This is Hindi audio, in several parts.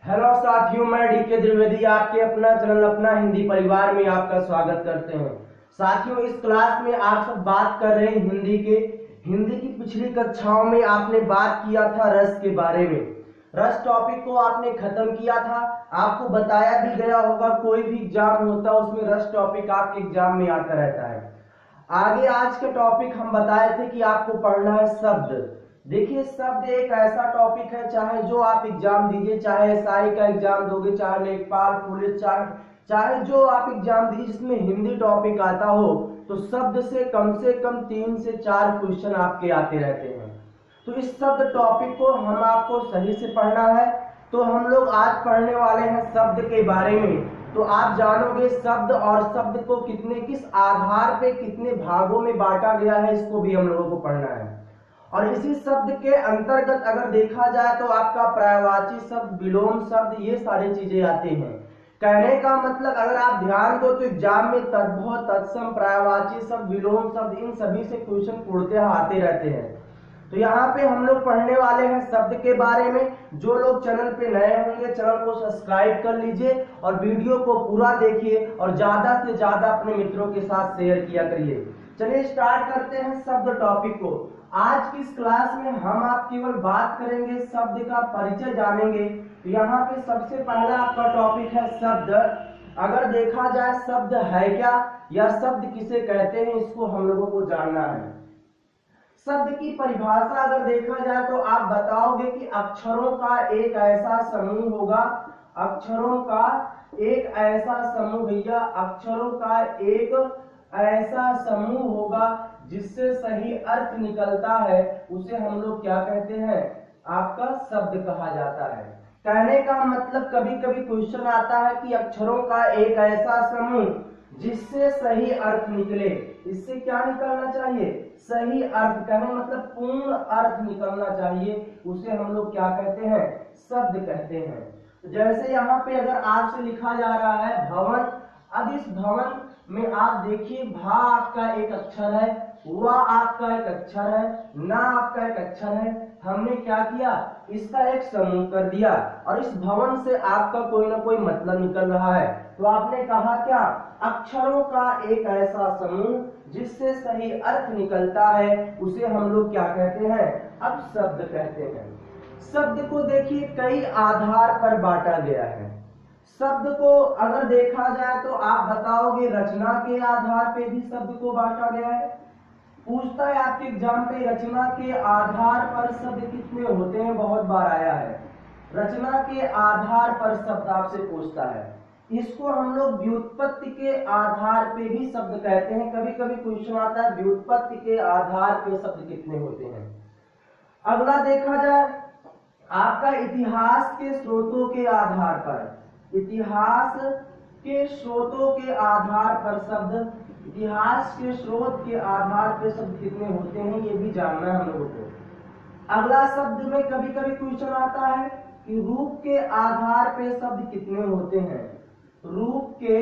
हेलो साथियों, मैं डीके द्विवेदी आपके अपना चैनल अपना हिंदी परिवार में आपका स्वागत करते हैं। साथियों, इस क्लास में आप सब बात कर रहे हैं हिंदी की पिछली कक्षाओं में आपने बात किया था रस के बारे में। रस टॉपिक को आपने खत्म किया था। आपको बताया भी गया होगा कोई भी एग्जाम होता है उसमें रस टॉपिक आपके एग्जाम में आता रहता है। आगे आज के टॉपिक हम बताए थे कि आपको पढ़ना है शब्द। देखिए, शब्द एक ऐसा टॉपिक है, चाहे जो आप एग्जाम दीजिए, चाहे एसआई का एग्जाम दोगे, चाहे लेखपाल पुलिस, चाहे जो आप एग्जाम दीजिए जिसमें हिंदी टॉपिक आता हो, तो शब्द से कम 3 से 4 क्वेश्चन आपके आते रहते हैं। तो इस शब्द टॉपिक को हम आपको सही से पढ़ना है। तो हम लोग आज पढ़ने वाले हैं शब्द के बारे में। तो आप जानोगे शब्द और शब्द को किस आधार पे कितने भागों में बांटा गया है, इसको भी हम लोगों को पढ़ना है। और इसी शब्द के अंतर्गत अगर देखा जाए तो आपका पर्यायवाची शब्द, विलोम शब्द, ये सारी चीजें आते हैं। कहने का मतलब अगर आप ध्यान दो तो एग्जाम में तद्भव, तत्सम, पर्यायवाची शब्द, विलोम शब्द, इन सभी से क्वेश्चन पूर्णतः आते रहते हैं। तो यहाँ पे हम लोग पढ़ने वाले हैं शब्द के बारे में। जो लोग चैनल पे नए होंगे चैनल को सब्सक्राइब कर लीजिए और वीडियो को पूरा देखिए और ज्यादा से ज्यादा अपने मित्रों के साथ शेयर किया करिए। चलिए स्टार्ट करते हैं शब्द टॉपिक को। आज की इस क्लास में हम आप केवल बात करेंगे शब्द का परिचय जानेंगे। तो यहाँ पे सबसे पहला आपका टॉपिक है शब्द। अगर देखा जाए शब्द है क्या या शब्द किसे कहते हैं, इसको हम लोगों को जानना है। शब्द की परिभाषा अगर देखा जाए तो आप बताओगे कि अक्षरों का एक ऐसा समूह होगा, अक्षरों का एक ऐसा समूह, भैया अक्षरों का एक ऐसा समूह होगा जिससे सही अर्थ निकलता है, उसे हम लोग क्या कहते हैं, आपका शब्द कहा जाता है। कहने का मतलब कभी कभी क्वेश्चन आता है कि अक्षरों का एक ऐसा समूह जिससे सही अर्थ निकले, इससे क्या निकलना चाहिए, सही अर्थ। कहने मतलब पूर्ण अर्थ निकलना चाहिए, उसे हम लोग क्या कहते हैं, शब्द कहते हैं। जैसे यहाँ पे अगर आपसे लिखा जा रहा है भवन, अब इस भवन में आप देखिए भा आपका एक अक्षर है, वा आपका एक अक्षर है, ना आपका एक अक्षर है। हमने क्या किया, इसका एक समूह कर दिया और इस भवन से आपका कोई ना कोई मतलब निकल रहा है। तो आपने कहा क्या, अक्षरों का एक ऐसा समूह जिससे सही अर्थ निकलता है, उसे हम लोग क्या कहते हैं, अब शब्द कहते हैं। शब्द को देखिए कई आधार पर बांटा गया है। शब्द को अगर देखा जाए तो आप बताओगे रचना के आधार पे भी शब्द को बांटा गया है। पूछता है आपके एग्जाम पे रचना के आधार पर शब्द कितने होते हैं, बहुत बार आया है। रचना के आधार पर शब्द आपसे पूछता है। इसको हम लोग व्युत्पत्ति के आधार पे भी शब्द कहते हैं। कभी कभी क्वेश्चन आता है व्युत्पत्ति के आधार पे शब्द कितने होते हैं। अगला देखा जाए आपका इतिहास के स्रोतों के आधार पर, इतिहास के स्रोतों के आधार पर शब्द, इतिहास के स्रोत के आधार पर शब्द कितने होते हैं, ये भी जानना है हम लोगों को। अगला शब्द में कभी कभी क्वेश्चन आता है कि रूप के आधार पर शब्द कितने होते हैं, रूप के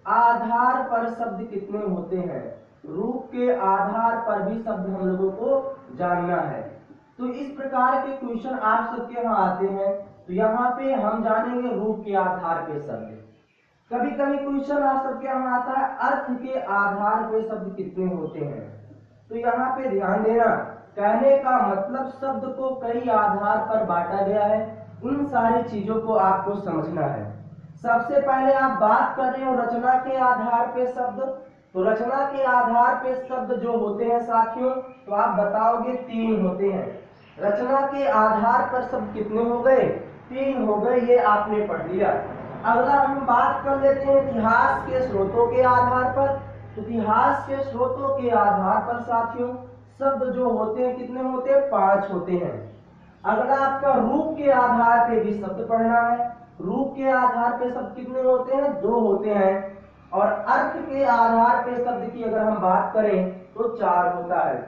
आधार पर शब्द कितने होते हैं, रूप के आधार पर भी शब्द हम लोगों को जानना है। तो इस प्रकार के क्वेश्चन आप सबके यहाँ आते हैं। तो यहाँ पे हम जानेंगे रूप के आधार पे शब्द। कभी कभी क्वेश्चन आप सबके यहाँ आता है अर्थ के आधार पे शब्द कितने होते हैं। तो यहाँ पे ध्यान देना, कहने का मतलब शब्द को कई आधार पर बांटा गया है। इन सारी चीजों को आपको समझना है। सबसे पहले आप बात कर रहे हो रचना के आधार पे शब्द। तो रचना के आधार पे शब्द जो होते हैं साथियों, तो आप बताओगे 3 होते हैं। रचना के आधार पर शब्द कितने हो गए, 3 हो गए, ये आपने पढ़ लिया। अगला हम बात कर लेते हैं इतिहास के स्रोतों के आधार पर। इतिहास के स्रोतों के आधार पर साथियों शब्द जो होते हैं कितने होते हैं, 5 होते हैं। अगला आपका रूप के आधार पे भी शब्द पढ़ना है। रूप के आधार पे शब्द कितने होते हैं, 2 होते हैं। और अर्थ के आधार पे शब्द की अगर हम बात करें तो 4 होता है।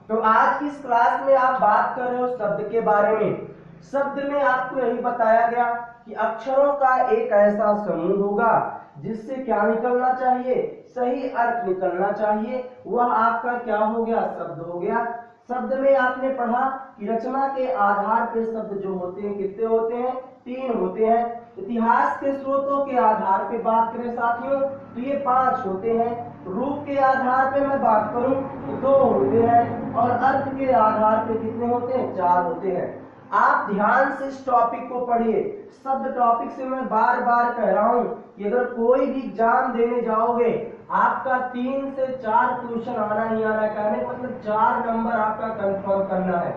तो आज की इस क्लास में आप बात कर रहे हो शब्द के बारे में। शब्द में आपको यही बताया गया कि अक्षरों का एक ऐसा समूह होगा जिससे क्या निकलना चाहिए, सही अर्थ निकलना चाहिए। वह आपका क्या हो गया, शब्द हो गया। शब्द में आपने पढ़ा कि रचना के आधार पे शब्द जो होते हैं कितने होते हैं, 3 होते हैं। इतिहास के स्रोतों के आधार पे बात करें साथियों तो ये 5 होते हैं। रूप के आधार पे मैं बात करूं तो 2 होते हैं और अर्थ के आधार पे कितने होते हैं, 4 होते हैं। आप ध्यान से इस टॉपिक को पढ़िए। शब्द टॉपिक से मैं बार बार कह रहा हूं कि अगर कोई भी एग्जाम देने जाओगे आपका 3 से 4 क्वेश्चन आना ही आना है, कहने का मतलब 4 नंबर आपका कंफर्म करना है।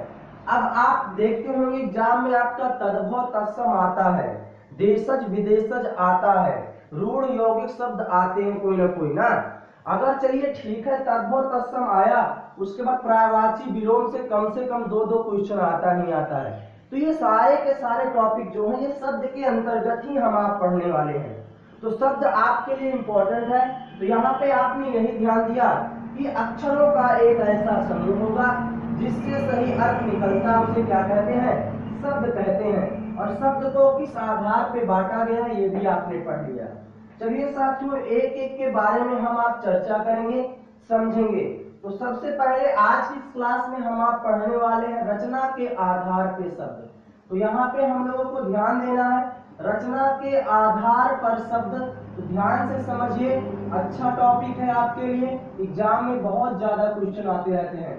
अब आप देखते होंगे एग्जाम में आपका तद्भव तत्सम आता है, देशज विदेशज आता है, रूढ़ यौगिक शब्द आते हैं कोई ना कोई ना। अगर चलिए ठीक है तद्भव तत्सम आया, उसके बाद पर्यायवाची विलोम से कम 2-2 क्वेश्चन आता ही आता है। तो ये सारे के सारे टॉपिक जो है ये शब्द के अंतर्गत ही हम आप पढ़ने वाले हैं। तो शब्द आपके लिए इंपॉर्टेंट है। तो यहाँ पे आपने यही ध्यान दिया कि अक्षरों का एक ऐसा समूह होगा जिससे सही अर्थ निकलता है, उसे क्या कहते हैं, शब्द कहते हैं। और शब्द को किस आधार पे बांटा गया है ये भी आपने पढ़ लिया। चलिए साथियों एक एक के बारे में हम आप चर्चा करेंगे, समझेंगे। तो सबसे पहले आज की क्लास में हम आप पढ़ने वाले हैं रचना के आधार पे शब्द। तो यहाँ पे हम लोगों को ध्यान देना है रचना के आधार पर शब्द। तो ध्यान से समझिए, अच्छा टॉपिक है आपके लिए, एग्जाम में बहुत ज्यादा क्वेश्चन आते रहते हैं।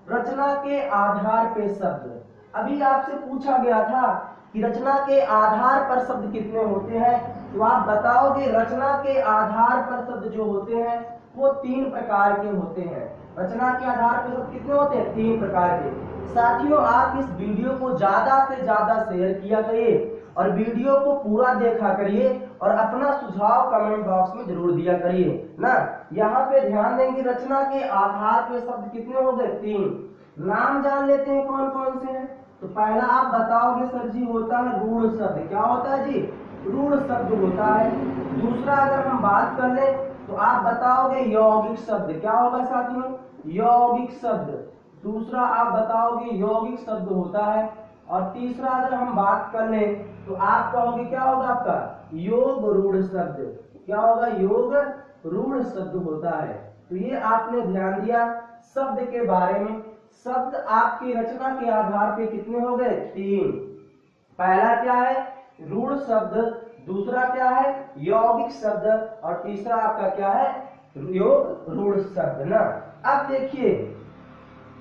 रचना के आधार पे शब्द। अभी आपसे पूछा गया था कि रचना के आधार पर शब्द कितने होते हैं, तो आप बताओगे रचना के आधार पर शब्द जो होते हैं वो 3 प्रकार के होते हैं। रचना के आधार पर शब्द कितने होते हैं, 3 प्रकार के। साथियों आप इस वीडियो को ज्यादा से ज्यादा शेयर किया करिए और वीडियो को पूरा देखा करिए और अपना सुझाव कमेंट बॉक्स में जरूर दिया करिए ना। यहाँ पे ध्यान देंगे रचना के आधार पे शब्द कितने हो गए, 3। नाम जान लेते हैं कौन कौन से हैं। तो पहला आप बताओगे सर जी होता है रूढ़ शब्द। क्या होता है जी, रूढ़ शब्द होता है। दूसरा अगर हम बात कर ले तो आप बताओगे यौगिक शब्द। क्या होगा साथियों, यौगिक शब्द। दूसरा आप बताओगे यौगिक शब्द होता है। और तीसरा अगर हम बात कर ले तो आप कहोगे क्या होगा आपका, योग रूढ़ शब्द। क्या होगा, योग रूढ़ शब्द होता है। तो ये आपने ध्यान दिया शब्द के बारे में। शब्द आपकी रचना के आधार पे कितने हो गए, 3। पहला क्या है, रूढ़ शब्द। दूसरा क्या है, यौगिक शब्द। और तीसरा आपका क्या है, योग रूढ़ शब्द ना। अब देखिए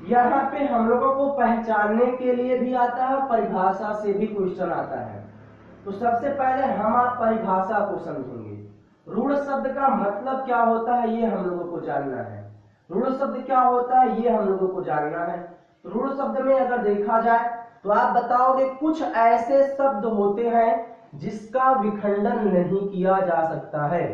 यहाँ पे हम लोगों को पहचानने के लिए भी आता है और परिभाषा से भी क्वेश्चन आता है। तो सबसे पहले हम आप परिभाषा को समझेंगे। रूढ़ शब्द का मतलब क्या होता है ये हम लोगों को जानना है। रूढ़ शब्द क्या होता है ये हम लोगों को जानना है। रूढ़ शब्द में अगर देखा जाए तो आप बताओगे कुछ ऐसे शब्द होते हैं जिसका विखंडन नहीं किया जा सकता है।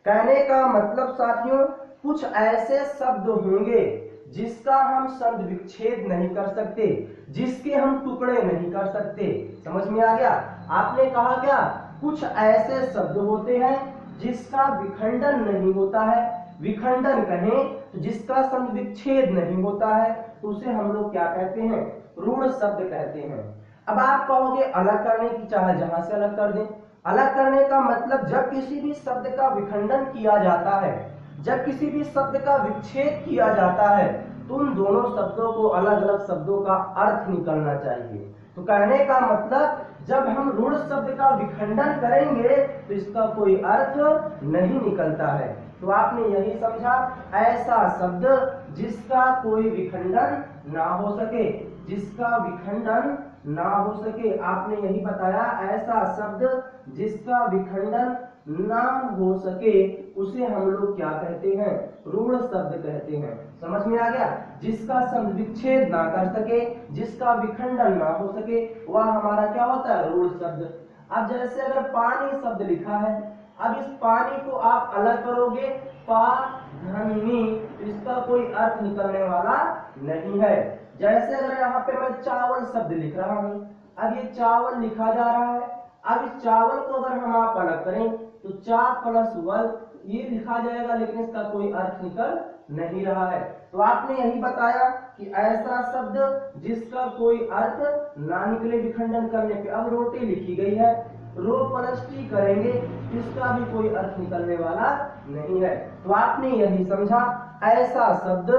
कहने का मतलब साथियों कुछ ऐसे शब्द होंगे जिसका हम शब्द विच्छेद नहीं कर सकते, जिसके हम टुकड़े नहीं कर सकते। समझ में आ गया। आपने कहा क्या, कुछ ऐसे शब्द होते हैं जिसका विखंडन नहीं होता है। विखंडन कहें तो जिसका शब्द विच्छेद नहीं होता है तो उसे हम लोग क्या कहते हैं, रूढ़ शब्द कहते हैं। अब आप कहोगे अलग करने की, चाहे जहां से अलग कर दें। अलग करने का मतलब जब किसी भी शब्द का विखंडन किया जाता है, जब किसी भी शब्द का विच्छेद किया जाता है तो उन दोनों शब्दों को अलग अलग शब्दों का अर्थ निकलना चाहिए। तो कहने का मतलब जब हम रूढ़ शब्द का विखंडन करेंगे तो इसका कोई अर्थ नहीं निकलता है। तो आपने यही समझा, ऐसा शब्द जिसका कोई विखंडन ना हो सके, जिसका विखंडन ना हो सके। आपने यही बताया, ऐसा शब्द जिसका विखंडन ना हो सके उसे हम लोग क्या कहते हैं, रूढ़ शब्द कहते हैं। समझ में आ गया। जिसका शब्द विच्छेद ना कर सके, जिसका विखंडन ना हो सके, वह हमारा क्या होता है, रूढ़ शब्द। अब जैसे अगर पानी शब्द लिखा है, अब इस पानी को आप अलग करोगे पानी, इसका कोई अर्थ निकलने वाला नहीं है। जैसे अगर यहाँ पे मैं चावल शब्द लिख रहा हूँ, अब ये चावल लिखा जा रहा है। अब इस चावल को अगर हम आप अलग करें तो 4 + 1 ये लिखा जाएगा, लेकिन इसका कोई अर्थ निकल नहीं रहा है। तो आपने यही बताया कि ऐसा शब्द जिसका कोई अर्थ ना निकले विखंडन करने पे। अब रोटी लिखी गई है, रो + टी करेंगे, इसका भी कोई अर्थ निकलने वाला नहीं है। तो आपने यही समझा, ऐसा शब्द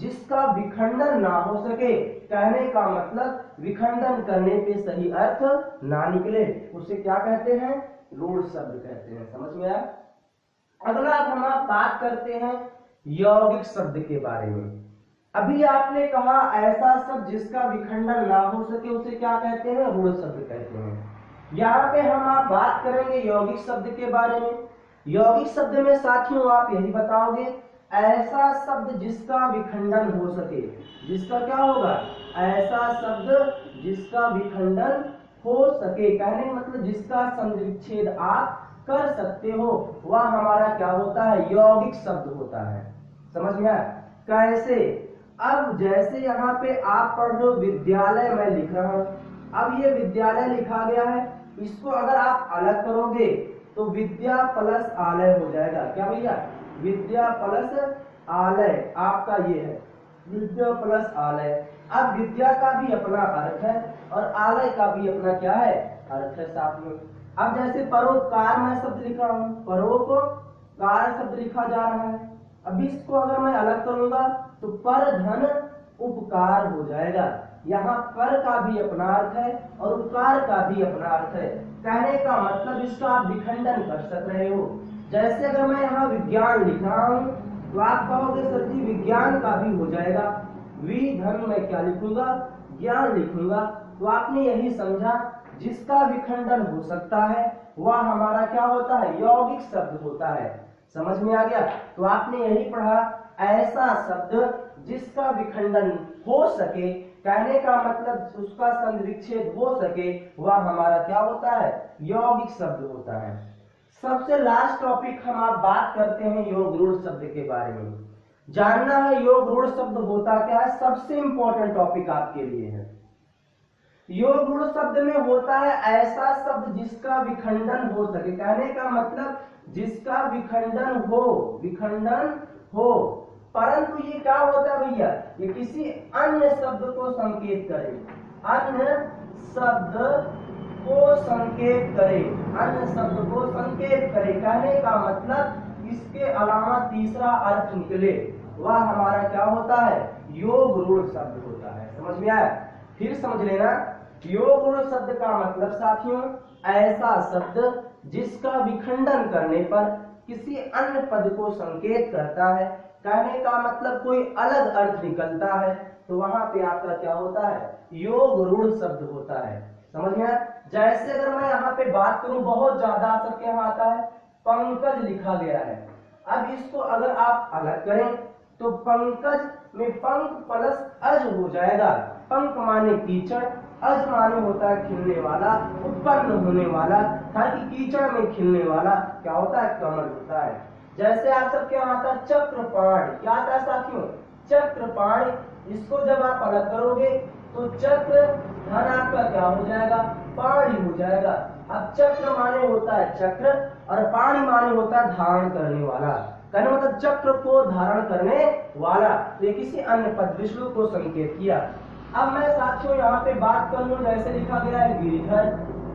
जिसका विखंडन ना हो सके, कहने का मतलब विखंडन करने पे सही अर्थ ना निकले, उसे क्या कहते हैं? रूढ़ शब्द कहते हैं। समझ में आया? अगला हम बात करते हैं यौगिक शब्द के बारे में। अभी आपने कहा ऐसा शब्द जिसका विखंडन ना हो सके उसे क्या कहते हैं? रूढ़ शब्द कहते हैं। यहाँ पे हम आप बात करेंगे यौगिक शब्द के बारे में। यौगिक शब्द में साथियों आप यही बताओगे, ऐसा शब्द जिसका विखंडन हो सके। जिसका क्या होगा? ऐसा शब्द जिसका विखंडन हो सके, कहने का मतलब जिसका संधिविच्छेद आप कर सकते हो, वह हमारा क्या होता है? यौगिक शब्द होता है। समझ में आया? कैसे? अब जैसे यहाँ पे आप पढ़ लो विद्यालय, मैं लिख रहा हूं, अब ये विद्यालय लिखा गया है, इसको अगर आप अलग करोगे तो विद्या प्लस आलय हो जाएगा। क्या भैया? विद्या प्लस आलय आपका ये है, विद्या प्लस आलय। अब विद्या का भी अपना अर्थ है और आलय का भी अपना क्या है? अर्थ है साथ में। अब जैसे परोपकार मैं शब्द लिख रहा हूं, परोपकार शब्द लिखा जा रहा है, अभी इसको अगर मैं अलग करूंगा तो पर धन उपकार हो जाएगा। यहाँ पर का भी अपना अर्थ है और उपकार का भी अपना अर्थ है, कहने का मतलब इसका आप विखंडन कर सक रहे हो। जैसे अगर मैं यहाँ विज्ञान लिख रहा हूँ तो आप कहोगे सर जी विज्ञान का भी हो जाएगा, वि धन मैं क्या लिखूंगा? ज्ञान लिखूंगा। तो आपने यही समझा जिसका विखंडन हो सकता है वह हमारा क्या होता है? यौगिक शब्द होता है। समझ में आ गया? तो आपने यही पढ़ा, ऐसा शब्द जिसका विखंडन हो सके, कहने का मतलब उसका संधिविच्छेद हो सके, वह हमारा क्या होता है? यौगिक शब्द होता है। सबसे लास्ट टॉपिक हम आप बात करते हैं योग रूढ़ शब्द के बारे में। जानना है योग रूढ़ शब्द होता क्या है, सबसे इंपॉर्टेंट टॉपिक आपके लिए है। योग रूढ़ शब्द में होता है ऐसा शब्द जिसका विखंडन हो सके, कहने का मतलब जिसका विखंडन हो, परंतु ये क्या होता है भैया? ये किसी अन्य शब्द को संकेत करे, अन्य शब्द को संकेत करे, अन्य शब्द को संकेत करे, कहने का मतलब इसके अलावा तीसरा अर्थ निकले, वह हमारा क्या होता है? योग रूढ़ शब्द होता है। समझ में आया? फिर समझ लेना, योग रूढ़ शब्द का मतलब साथियों ऐसा शब्द जिसका विखंडन करने पर किसी अन्य पद को संकेत करता है, कहने का मतलब कोई अलग अर्थ निकलता है, तो वहां पे आपका क्या होता है? योग रूढ़ शब्द होता है। समझ में आया? जैसे अगर मैं यहाँ पे बात करूं, बहुत ज्यादा सबके यहाँ आता है, पंकज लिखा गया है। अब इसको अगर आप अलग करें तो पंकज में पंक प्लस अज हो जाएगा। पंक माने कीचड़, अज माने होता है खिलने वाला, उत्पन्न होने वाला, ताकि कीचड़ में खिलने वाला क्या होता है? कमल होता है। जैसे आप सबके यहाँ आता है चक्रपाण, क्या आता है साथियों? चक्रपाण। इसको जब आप अलग करोगे तो चक्र धन आपका क्या हो जाएगा? पाणी हो जाएगा। अब चक्र माने होता है चक्र और पाणी माने होता है धारण करने वाला, कहने मतलब चक्र को धारण करने वाला। तो किसी अन्य पद विष्णु को संकेत किया। अब मैं साथियों यहाँ पे बात कर लूं, जैसे लिखा गया है गिरिधर।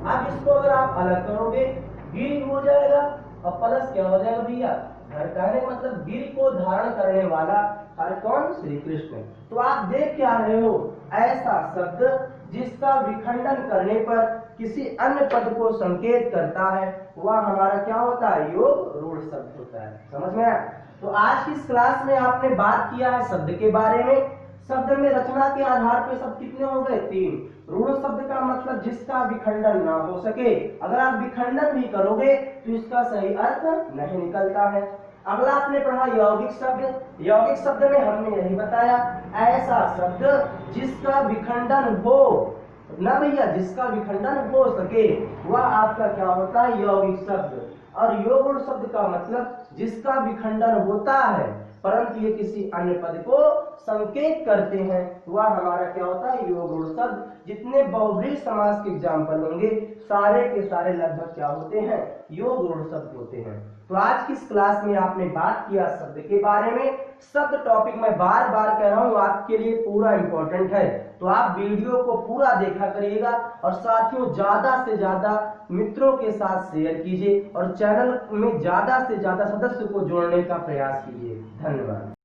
अब इसको अगर आप अलग करोगे गिरि हो जाएगा और प्लस क्या हो जाएगा भैया? धर, कहने मतलब गिर को धारण करने वाला हर कौन? श्री कृष्ण। तो आप देख क्या रहे हो? ऐसा शब्द जिसका विखंडन करने पर किसी अन्य पद को संकेत करता है, वह हमारा क्या होता है? योग रूढ़ शब्द होता है। समझ में आया? तो आज की इस क्लास में आपने बात किया है शब्द के बारे में। शब्द में रचना के आधार पे शब्द कितने हो गए? 3। रूढ़ शब्द का मतलब जिसका विखंडन ना हो सके, अगर आप विखंडन भी करोगे तो इसका सही अर्थ नहीं निकलता है। अगला आपने पढ़ा यौगिक शब्द। यौगिक शब्द में हमने यही बताया ऐसा शब्द जिसका विखंडन हो ना भैया, जिसका विखंडन हो सके, वह आपका क्या होता है? यौगिक शब्द। और योग शब्द का मतलब जिसका विखंडन होता है परंतु ये किसी अन्य पद को संकेत करते हैं, वह हमारा क्या होता है? योग शब्द। जितने बहुब्रीहि समास के एग्जाम्पल होंगे सारे के सारे लगभग क्या होते हैं? योग शब्द होते हैं। तो आज की इस क्लास में आपने बात किया शब्द के बारे में। शब्द टॉपिक मैं बार बार कह रहा हूँ आपके लिए पूरा इंपॉर्टेंट है, तो आप वीडियो को पूरा देखा करिएगा और साथियों ज्यादा से ज्यादा मित्रों के साथ शेयर कीजिए और चैनल में ज्यादा से ज्यादा सदस्य को जोड़ने का प्रयास कीजिए। धन्यवाद।